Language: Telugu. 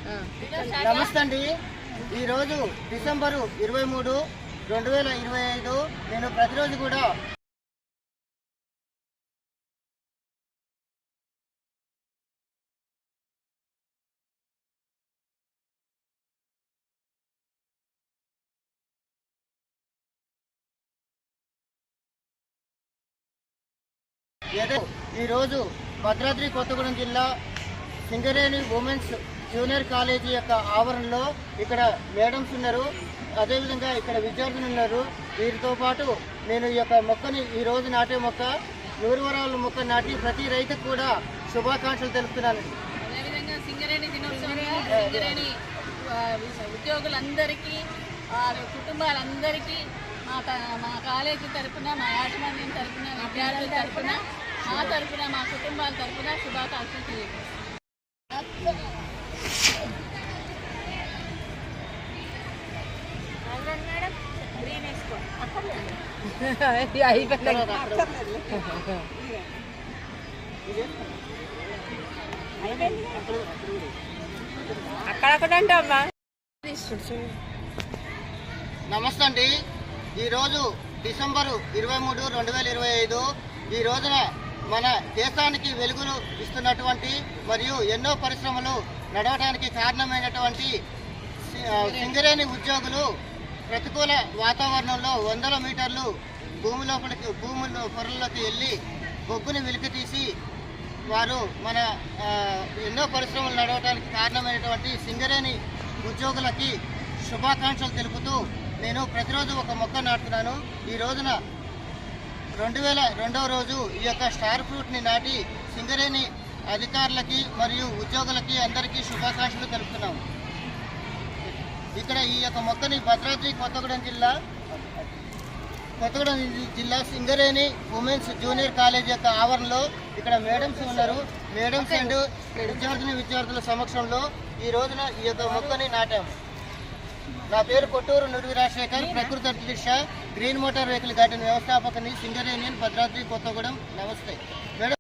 నమస్తే అండి. ఈరోజు డిసెంబరు 23, 2025 నేను ప్రతిరోజు కూడా ఈరోజు భద్రాద్రి కొత్తగూడెం జిల్లా సింగరేణి ఉమెన్స్ జూనియర్ కాలేజీ యొక్క ఆవరణలో ఇక్కడ మేడమ్స్ ఉన్నారు, అదేవిధంగా ఇక్కడ విద్యార్థులు ఉన్నారు. వీరితో పాటు నేను ఈ యొక్క మొక్కని ఈరోజు నాటే మొక్క 100 వరాల మొక్క నాటి ప్రతి రైతుకు కూడా శుభాకాంక్షలు తెలుపుతున్నాను. అదేవిధంగా సింగరేణి దినోత్సవం సింగరేణి ఉద్యోగులందరికీ వారి కుటుంబాలందరికీ మా కాలేజీ తరఫున, మా యాజమాన్యం తరఫున, విద్యార్థుల తరఫున, మా తరఫున, మా కుటుంబాల తరఫున శుభాకాంక్షలు తెలియజేస్తాను. నమస్తే అండి. ఈరోజు డిసెంబరు 23, 2025 ఈ రోజున మన దేశానికి వెలుగులు ఇస్తున్నటువంటి మరియు ఎన్నో పరిశ్రమలు నడవడానికి కారణమైనటువంటి సింగరేణి ఉద్యోగులు ప్రతికూల వాతావరణంలో 100 మీటర్లు భూమి పొరల్లోకి వెళ్ళి బొగ్గుని వెలికి తీసి వారు మన ఎన్నో పరిశ్రమలు నడవడానికి కారణమైనటువంటి సింగరేణి ఉద్యోగులకి శుభాకాంక్షలు తెలుపుతూ నేను ప్రతిరోజు ఒక మొక్క నాటుతున్నాను. ఈ రోజున 2002వ రోజు ఈ యొక్క స్టార్ ఫ్రూట్ని నాటి సింగరేణి అధికారులకి మరియు ఉద్యోగులకి అందరికీ శుభాకాంక్షలు తెలుపుతున్నాము. ఇక్కడ ఈ యొక్క మొక్కని భద్రాద్రి కొత్తగూడెం జిల్లా సింగరేణి ఉమెన్స్ జూనియర్ కాలేజ్ యొక్క ఆవరణలో ఇక్కడ మేడమ్స్ ఉన్నారు. మేడమ్స్ అండ్ విద్యార్థుల సమక్షంలో ఈ రోజున ఈ యొక్క మొక్కని నాటాము. నా పేరు కొట్టూరు నుడివి రాజశేఖర్, ప్రకృతి అధ్యక్ష, గ్రీన్ మోటార్ వెహికల్ గార్డెన్ వ్యవస్థాపకుని, సింగరేణి భద్రాద్రి కొత్తగూడెం. నమస్తే మేడం.